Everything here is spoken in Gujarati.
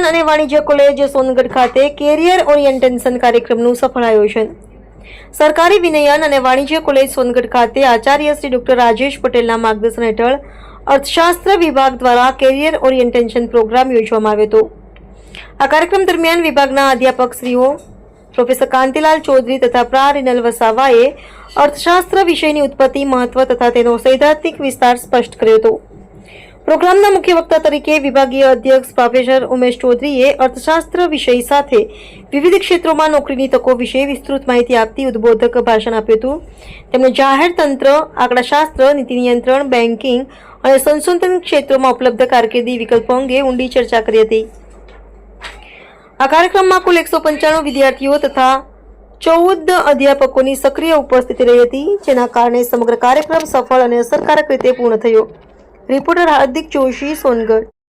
વિજ્ઞાન અને વાણિજ્ય કોલેજ સોનગઢ ખાતે કેરિયર ઓરિએન્ટેશન કાર્યક્રમનું સફળ આયોજન. સરકારી વિનયન અને વાણિજ્ય કોલેજ સોનગઢ ખાતે આચાર્ય શ્રી ડોક્ટર રાજેશ પટેલના માર્ગદર્શન હેઠળ અર્થશાસ્ત્ર વિભાગ દ્વારા કેરિયર ઓરિએન્ટેશન પ્રોગ્રામ યોજવામાં આવ્યો હતો. આ કાર્યક્રમ દરમિયાન વિભાગના અધ્યાપક શ્રીઓ પ્રોફેસર કાંતિલાલ ચૌધરી તથા પ્રા રિનલ વસાવાએ અર્થશાસ્ત્ર વિષયની ઉત્પત્તિ, મહત્વ તથા તેનો સૈદ્ધાંતિક વિસ્તાર સ્પષ્ટ કર્યો હતો. પ્રોગ્રામના મુખ્ય વક્તા તરીકે વિભાગીય અધ્યક્ષ પ્રોફેસર ઉમેશ ચૌધરીએ અર્થશાસ્ત્ર વિષય સાથે વિવિધ ક્ષેત્રોમાં નોકરીની તકો વિશે વિસ્તૃત માહિતી આપતી ઉદ્બોધક ભાષણ આપ્યું હતું. તેમણે જાહેર તંત્ર, આંકડાશાસ્ત્ર, નીતિ નિયંત્રણ, બેન્કિંગ અને સંશોધન ક્ષેત્રોમાં ઉપલબ્ધ કારકિર્દી વિકલ્પો અંગે ઊંડી ચર્ચા કરી હતી. આ કાર્યક્રમમાં કુલ 195 વિદ્યાર્થીઓ તથા 14 અધ્યાપકોની સક્રિય ઉપસ્થિતિ રહી હતી, જેના કારણે સમગ્ર કાર્યક્રમ સફળ અને અસરકારક રીતે પૂર્ણ થયો. રિપોર્ટર હાર્દિક જોશી, સોનગઢ.